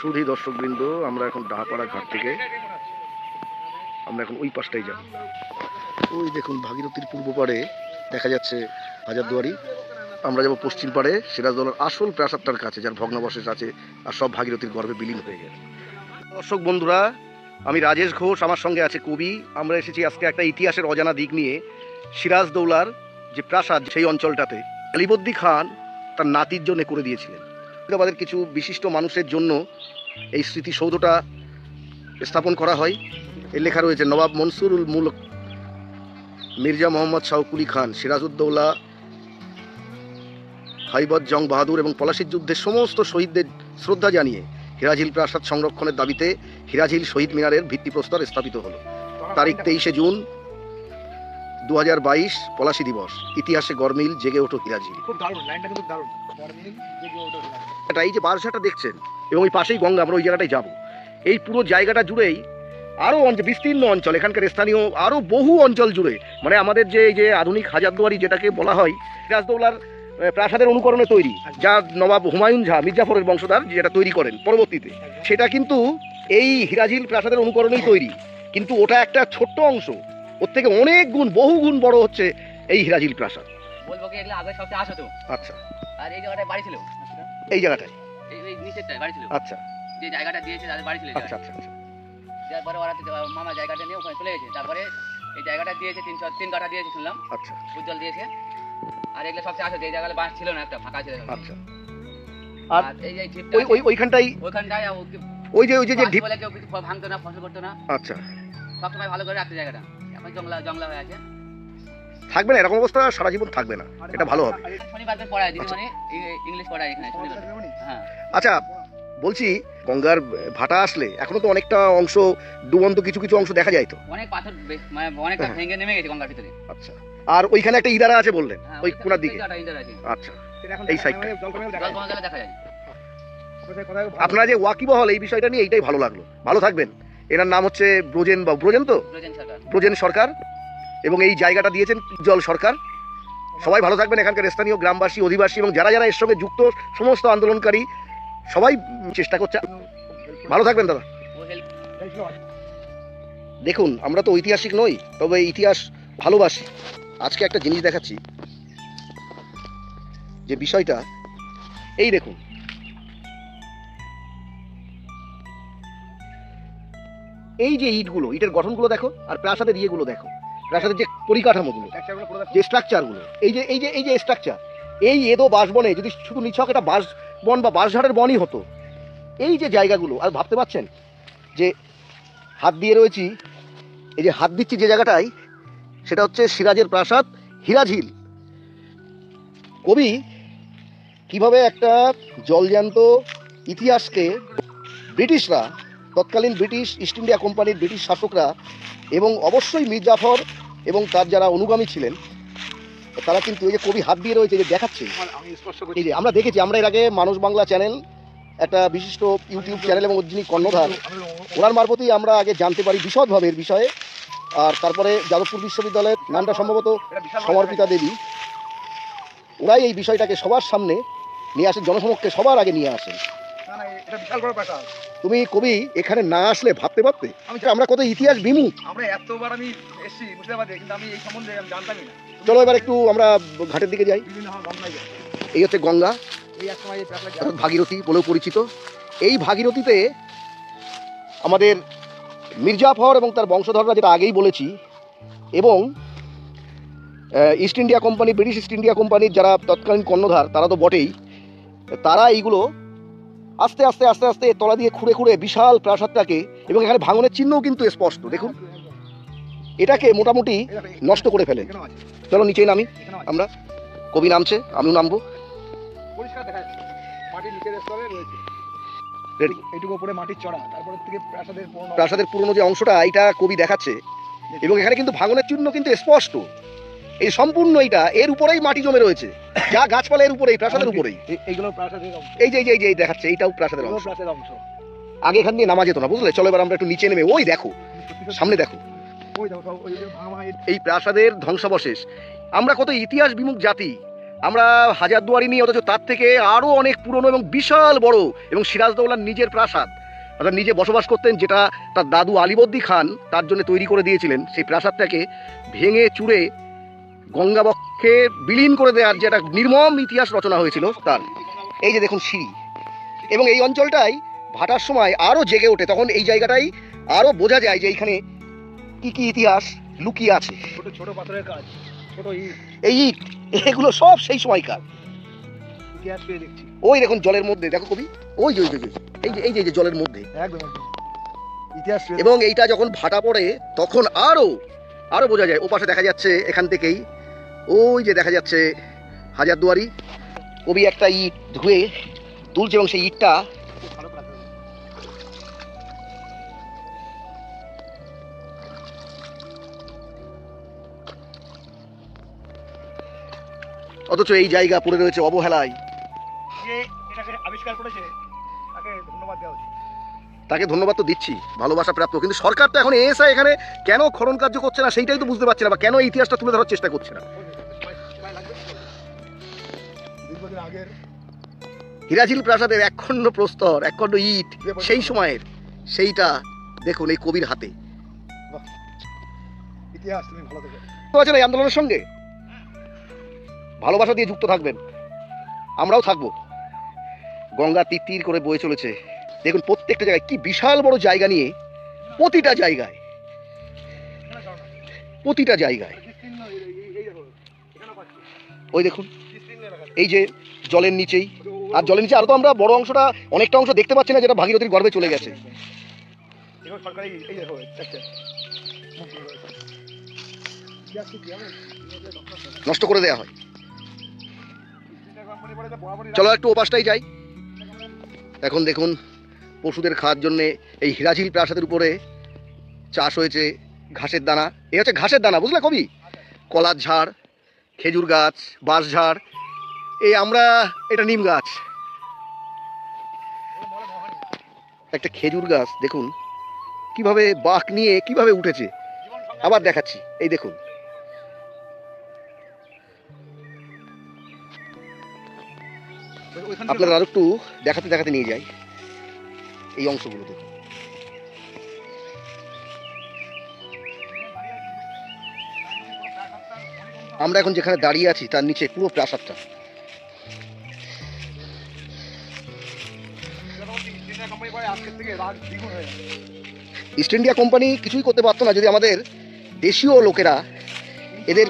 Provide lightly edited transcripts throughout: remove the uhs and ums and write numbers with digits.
সুধী দর্শকবৃন্দ, আমরা এখন ডাহাপাড়া ঘাট থেকে আমরা এখন ওই পাশটাই যাব। ওই দেখুন ভাগীরথীর পূর্ব পাড়ে দেখা যাচ্ছে হাজারদুয়ারি। আমরা যাব পশ্চিম পাড়ে সিরাজদৌলার আসল প্রাসাদটার কাছে, যার ভগ্নাবশেষ আছে আর সব ভাগীরথীর গর্ভে বিলীন হয়ে গেছে। দর্শক বন্ধুরা, আমি রাজেশ ঘোষ, আমার সঙ্গে আছে কবি। আমরা এসেছি আজকে একটা ইতিহাসের অজানা দিক নিয়ে। সিরাজদৌলার যে প্রাসাদ, সেই অঞ্চলটাতে আলিবর্দী খান তার নাতির জন্য করে দিয়েছিলেন। আমাদের কিছু বিশিষ্ট মানুষের জন্য এই স্মৃতিসৌধটা স্থাপন করা হয়। এর লেখা রয়েছে নবাব মনসুরুল মুলক মির্জা মোহাম্মদ শাহ কুলি খান সিরাজউদ্দৌলা হাইবত জং বাহাদুর এবং পলাশির যুদ্ধের সমস্ত শহীদদের শ্রদ্ধা জানিয়ে হিরাঝিল প্রাসাদ সংরক্ষণের দাবিতে হিরাঝিল শহীদ মিনারের ভিত্তিপ্রস্তর স্থাপিত হলো। তারিখ 23শে জুন 2022, পলাশী দিবস। ইতিহাসে গরমিল জেগে ওঠো হিরাঝিল। এই যে বারসাটা দেখছেন এবং ওই পাশেই গঙ্গা, আমরা ওই জায়গাটায় যাব। এই পুরো জায়গাটা জুড়েই আরও বিস্তীর্ণ অঞ্চল, এখানকার স্থানীয় আরও বহু অঞ্চল জুড়ে, মানে আমাদের যে এই যে আধুনিক হাজারদুয়ারি যেটাকে বলা হয়, সিরাজদৌলার প্রাসাদের অনুকরণে তৈরি, যা নবাব হুমায়ুন ঝা মির্জাফরের বংশধর যেটা তৈরি করেন পরবর্তীতে, সেটা কিন্তু এই হিরাঝিল প্রাসাদের অনুকরণেই তৈরি। কিন্তু ওটা একটা ছোট্ট অংশ, ওর থেকে অনেক গুণ, বহু গুণ বড় হচ্ছে এই হিরাঝিল প্রাসাদ। বলবো কি এগুলো আগে সবচেয়ে আসো তো। আচ্ছা, আর এই জায়গাটায় বাড়ি ছিল, এই জায়গাটায়, এই নিচেরটায় বাড়ি ছিল। আচ্ছা, যে জায়গাটা দিয়েছে তাদের বাড়ি ছিল। আচ্ছা আচ্ছা আচ্ছা। তারপরে ওরা মামা জায়গাটা নিয়ে ওখানে চলে গেছে। তারপরে এই জায়গাটা দিয়েছে 3 কাঠা দিয়েছে শুনলাম। আচ্ছা, উজ্জ্বল দিয়েছে। আর এগুলো সবচেয়ে আসো, যে জায়গাটা বাস ছিল না, একটা ফাঁকা ছিল। আচ্ছা, আর এই যে ঢিপটা ওইখানটায় ওই যে ঢিপ বলে কেউ কিছু ভাঙতো না, ফসল করতো না। আচ্ছা, সবসময় ভালো করে রাখতে জায়গাটা। এখন জংলা হয়ে আছে। থাকবে না, এরকম অবস্থা সারা জীবন থাকবে না, এটা ভালো হবে। শনিবার পড়ায় দিদি, মানে ইংলিশ পড়ায় এখানে শনিবার। হ্যাঁ, আচ্ছা বলছি, গঙ্গার ভাটা আসলে এখনো তো অনেকটা অংশ ডুবন্ত, কিছু কিছু অংশ দেখা যায় তো, অনেক পাথর মানে অনেকটা ভেঙে নেমে গেছে গঙ্গার ভিতরে। আচ্ছা, আর ওইখানে একটা ইদারা আছে বললেন, ওই কোনার দিকে। আচ্ছা, এই সাইডটা জল কমে গেলে দেখা যায়। আপনারা যে ওয়াকিবহল এই বিষয়টা নিয়ে, এইটাই ভালো লাগলো। ভালো থাকবেন। এনার নাম হচ্ছে ব্রজেন তো ব্রজেন সরকার, এবং এই জায়গাটা দিয়েছেন উজ্জ্বল সরকার। সবাই ভালো থাকবেন। এখানকার স্থানীয় গ্রামবাসী, অধিবাসী এবং যারা যারা এর সঙ্গে যুক্ত সমস্ত আন্দোলনকারী সবাই চেষ্টা করছে। ভালো থাকবেন দাদা। দেখুন, আমরা তো ঐতিহাসিক নই, তবে ইতিহাস ভালোবাসি। আজকে একটা জিনিস দেখাচ্ছি, যে বিষয়টা এই দেখুন, এই যে ইটগুলো, ইটের গঠনগুলো দেখো, আর প্রাসাদের ইয়েগুলো দেখো, প্রাসাদের যে পরিকাঠামোগুলো, যে স্ট্রাকচারগুলো, এই যে স্ট্রাকচার, এই এদো বাঁশবনে যদি শুধু নিছক এটা বাঁশবন বা বাঁশঝাড়ের বনই হতো, এই যে জায়গাগুলো, আর ভাবতে পারছেন যে হাত দিয়ে রয়েছি, এই যে হাত দিচ্ছি যে জায়গাটায়, সেটা হচ্ছে সিরাজের প্রাসাদ হিরাঝিল। কবি কিভাবে একটা জলজ্যান্ত ইতিহাসকে ব্রিটিশরা, তৎকালীন ব্রিটিশ ইস্ট ইন্ডিয়া কোম্পানির ব্রিটিশ শাসকরা, এবং অবশ্যই মির্জাফর এবং তার যারা অনুগামী ছিলেন, তারা কিন্তু এই যে কবি হাত দিয়ে রয়েছে, যে দেখাচ্ছে, এই যে আমরা দেখেছি, আমরা এর আগে মানুষ বাংলা চ্যানেল, একটা বিশিষ্ট ইউটিউব চ্যানেল, এবং যিনি কর্ণধার, ওনার মারফতেই আমরা আগে জানতে পারি বিশদভাবে এর বিষয়ে। আর তারপরে যাদবপুর বিশ্ববিদ্যালয়ের নামটা সম্ভবত সমর্পিতা দেবী, ওরাই এই বিষয়টাকে সবার সামনে নিয়ে আসেন, জনসমক্ষে সবার আগে নিয়ে আসেন। তুমি কবি এখানে না আসলে ভাবতে পারতে আমরা কত ইতিহাস বিমুখ। চলো এবার একটু আমরা ঘাটের দিকে যাই। এই হচ্ছে গঙ্গা, ভাগীরথী বলেও পরিচিত। এই ভাগীরথীতে আমাদের মির্জাফর এবং তার বংশধররা, যেটা আগেই বলেছি, এবং east India company, British east India কোম্পানির যারা তৎকালীন কর্ণধার, তারা তো বটেই, তারা এইগুলো আস্তে আস্তে আস্তে আস্তে তলা দিয়ে খুঁড়ে খুঁড়ে বিশাল প্রাসাদটাকে, এবং এখানে ভাঙনের চিহ্নও কিন্তু স্পষ্ট, দেখুন, এটাকে মোটামুটি নষ্ট করে ফেলে। চলো নিচেই নামি আমরা। কবি নামছে, আমিও নামবো। প্রাসাদের পুরনো যে অংশটা, এইটা কবি দেখাচ্ছে, এবং এখানে কিন্তু ভাঙনের চিহ্ন কিন্তু স্পষ্ট। এই সম্পূর্ণ এইটা এর উপরেই মাটি জমে রয়েছে, যা গাছপালা এর উপরেই, প্রাসাদের উপরেই। এইগুলো প্রাসাদের অংশ। এই যে এই যে দেখাচ্ছে, এইটাও প্রাসাদের অংশ। আগে এখান দিয়ে নামা যেত না, বুঝলে? চলো এবার আমরা একটু নিচে নেমে, ওই দেখো সামনে দেখো, এই প্রাসাদের ধ্বংসাবশেষ। আমরা কত ইতিহাস বিমুখ জাতি, আমরা হাজারদুয়ারি নিয়ে, অথচ তার থেকে আরও অনেক পুরনো এবং বিশাল বড় এবং সিরাজদৌল্লার নিজের প্রাসাদ, অর্থাৎ নিজে বসবাস করতেন, যেটা তার দাদু আলিবর্দী খান তার জন্য তৈরি করে দিয়েছিলেন। সেই প্রাসাদটাকে ভেঙে চুরে গঙ্গাবক্ষে বিলীন করে দেওয়ার যে একটা নির্মম ইতিহাস রচনা হয়েছিল তার। এই যে দেখুন সিঁড়ি, এবং এই অঞ্চলটাই ভাটার সময় আরও জেগে ওঠে, তখন এই জায়গাটাই আরও বোঝা যায় যে এইখানে কি কি ইতিহাস লুকিয়ে আছে। ছোট ছোট পাথরের কাজ, ছোট ইট, এই ইট এগুলো সব সেই সময়কার। ইতিহাস পেয়ে দেখছি। ওই দেখুন জলের মধ্যে, দেখো কবি, ওই যে এই যে জলের মধ্যে একদম একদম ইতিহাস পেয়ে। এবং এইটা যখন ভাটা পড়ে তখন আরও আরও বোঝা যায়। ও পাশে দেখা যাচ্ছে এখান থেকেই, ওই যে দেখা যাচ্ছে হাজারদুয়ারি। কবি একটা ইট ধুয়ে তুলছে এবং সেই ইটটা ভালো কাজ। অথচ এই জায়গা পড়ে রয়েছে অবহেলায়। যে এটাকে আবিষ্কার করেছে তাকে ধন্যবাদ দেওয়া উচিত। তাকে ধন্যবাদ তো দিচ্ছি, ভালোবাসা প্রাপ্ত, কিন্তু সরকার তো এখন এসে এখানে কেন খনন কার্য করছে না সেইটাই তো বুঝতে পারছে না, বা কেন এই ইতিহাসটা তুলে ধরার চেষ্টা করছে না। দীর্ঘদিন আগের হিরাঝিল প্রাসাদের একখণ্ড প্রস্তর, একখণ্ড ইট সেই সময়ের, সেইটা দেখুন এই কবির হাতে। ইতিহাস তুমি ভালো দেখো। তো আছেন এই আন্দোলনের সঙ্গে ভালোবাসা দিয়ে যুক্ত থাকবেন, আমরাও থাকবো। গঙ্গা তীর তীর করে বয়ে চলেছে, দেখুন প্রত্যেকটা জায়গায় কি বিশাল বড় জায়গা নিয়ে, প্রতিটা জায়গায় ওই দেখুন এই যে জলের নিচেই, আর জলের নিচে আরো তো আমরা বড় অংশটা, অনেকটা অংশ দেখতে পাচ্ছি না, যেটা ভাগীরথীর গর্ভে চলে গেছে। সরকারি এই দেখো নষ্ট করে দেওয়া হয়। চলো একটু ওপাশটাই যাই। এখন দেখুন পশুদের খাওয়ার জন্যে এই হিরাঝিল প্রাসাদের উপরে চাষ হয়েছে ঘাসের দানা। এই হচ্ছে ঘাসের দানা, বুঝলে কবি? কলার ঝাড়, খেজুর গাছ, বাঁশ ঝাড়, এই আমরা এটা নিম গাছ, একটা খেজুর গাছ দেখুন কিভাবে বাঁক নিয়ে কিভাবে উঠেছে। আবার দেখাচ্ছি, এই দেখুন আপনারা আরো একটু দেখাতে দেখাতে নিয়ে যাই এই অংশগুলো দেখুন। আমরা এখন যেখানে দাঁড়িয়ে আছি তার নিচে পুরো প্রাসাদটা। ইস্ট ইন্ডিয়া কোম্পানি কিছুই করতে পারতো না যদি আমাদের দেশীয় লোকেরা এদের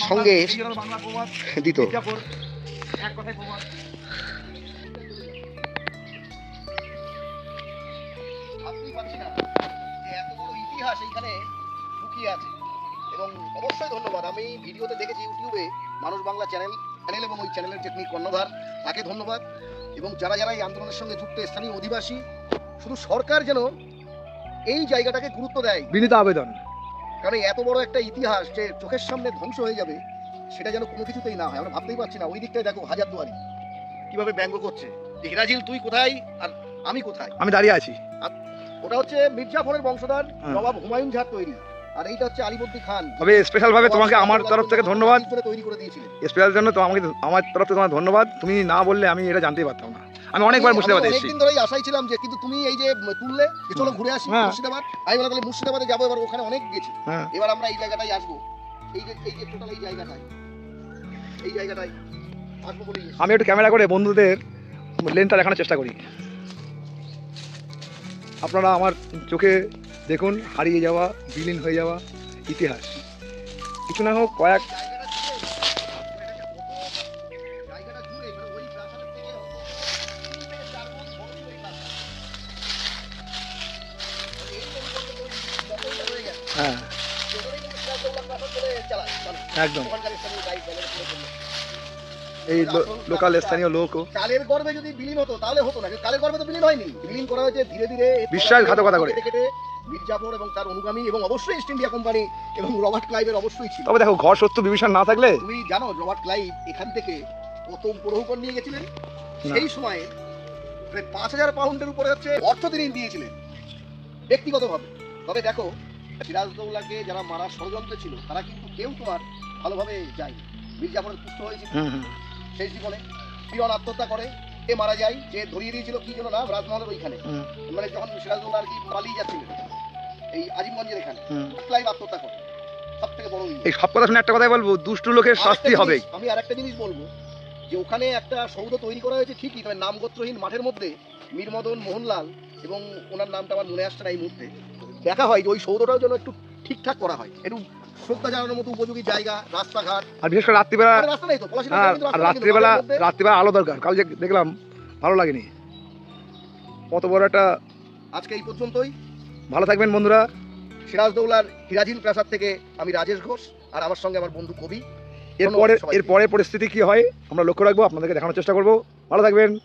সঙ্গে দিত। ইতিহাস এইখানে লুকিয়ে আছে এবং অবশ্যই ধন্যবাদ। আমি ভিডিওতে দেখেছি ইউটিউবে মানুষ বাংলা চ্যানেল এবং ওই চ্যানেলের টেকনিক কর্ণধার, তাকে ধন্যবাদ। এবং যারা যারা এই আন্দোলনের সঙ্গে যুক্ত স্থানীয় অধিবাসী, শুধু সরকার যেন এই জায়গাটাকে গুরুত্ব দেয়, বিনীত আবেদন। কারণ এত বড় একটা ইতিহাস যে চোখের সামনে ধ্বংস হয়ে যাবে, সেটা যেন কোনো কিছুতেই না হয়। আমরা ভাবতেই পারছি না। ওই দিকটায় দেখো হাজারদুয়ারি কিভাবে ব্যঙ্গ করছে, হিরাঝিল তুই কোথায় আর আমি কোথায়, আমি দাঁড়িয়ে আছি। ওটা হচ্ছে মির্জাফরের বংশধর নবাব হুমায়ুন ঝাড় তৈরি, আর এইটা হচ্ছে আলিবর্দী খান। তবে স্পেশাল ভাবে তোমাকে আমার তরফ থেকে ধন্যবাদ, তৈরি করে দিয়েছিলেন। স্পেশাল জন্য তো আমাকে, আমার তরফ থেকে তোমার ধন্যবাদ। তুমি না বললে আমি এটা জানতেই পারতাম না। আমি অনেকবার মুর্শিদাবাদ এসেছি, অনেকদিন ধরেই আশাই ছিলাম যে, কিন্তু তুমি এই যে তুললে যে চলো ঘুরে আসি মুর্শিদাবাদ, আমি বললাম তাহলে মুর্শিদাবাদে যাবো, এবার ওখানে অনেক গেছি, এবার আমরা এই জায়গাটাই আসবো। এই যে টোটাল এই জায়গাটাই আসবো বলেই আমি একটু ক্যামেরা করে বন্ধুদের লেনটা দেখানোর চেষ্টা করি। আপনারা আমার চোখে দেখুন হারিয়ে যাওয়া, বিলীন হয়ে যাওয়া ইতিহাস, কিছু না হোক কয়েক হ্যাঁ একদম এই লোকাল স্থানীয় লোক কালের গর্ভে যদি বিলীন হতো তাহলে হতো না, কালের গর্ভে তো বিলীন হয়নি, বিলীন করা হয়েছে ধীরে ধীরে বিশ্বাসঘাতকতা করে। মির্জাফর এবং তার অনুগামী এবং অবশ্যই ইস্ট ইন্ডিয়া কোম্পানি এবং রবার্ট ক্লাইভের অবশ্যই ছিল। তবে দেখো ঘর শত্রু বিভীষণ না থাকলে, তুমি জানো রবার্ট ক্লাইভ এখান থেকে কত প্রহকর নিয়ে গেছিলেন সেই সময়ে? প্রায় ৫,০০০ পাউন্ডের উপরে হচ্ছে অর্থ তিনি দিয়েছিলেন ব্যক্তিগতভাবে। তবে দেখো সিরাজদৌল্লাকে যারা মারার ষড়যন্ত্র ছিল তারা কিন্তু কেউ তোমার ভালোভাবে যায়নি। মির্জাফরের পুষ্ট হয়েছিল, শেষ জীবনে পিয়ন আত্মহত্যা করে, এ মারা যায়, যে ধরিয়ে দিয়েছিল কি জন্য না রাজমহলের ওইখানে, মানে যখন সিরাজদৌল্লা আর কি পালিয়ে যাচ্ছিলেন এই আজিমগঞ্জের এখানে, ক্লাইভ আত্মহত্যা করে। সব থেকে বড় এই সব কথা শুনে একটা কথাই বলবো, দুষ্টু লোকের শাস্তি হবে। আমি আরেকটা জিনিস বলবো, যে ওখানে একটা সৌধ তৈরি করা হয়েছে ঠিকই, তবে নামগোত্রহীন মাঠের মধ্যে মীর মদন মোহনলাল এবং ওনার নামটা আমার মনে আসছে না এই মুহূর্তে, দেখা হয় যে ওই সৌধটাও যেন একটু ঠিকঠাক করা হয়, একটু শ্রদ্ধা জানানোর মতো উপযোগী জায়গা, রাস্তাঘাট। আর বিশেষ করে রাত্রিবেলা, ওখানে রাস্তা নেই তো, পলাশী রাস্তা কিন্তু রাস্তা নেই, কিন্তু রাত্রিবেলা মাঠের মধ্যে- রাত্রিবেলা আলো দরকার। কাল যে দেখলাম ভালো লাগেনি। কত বড় একটা। আজকে এই পর্যন্তই। ভালো থাকবেন বন্ধুরা। সিরাজদৌল্লার হিরাজিন প্রাসাদ থেকে আমি রাজেশ ঘোষ, আর আমার সঙ্গে আমার বন্ধু কবি। এরপরে পরিস্থিতি কি হয় আমরা লক্ষ্য রাখবো, আপনাদেরকে দেখানোর চেষ্টা করবো। ভালো থাকবেন।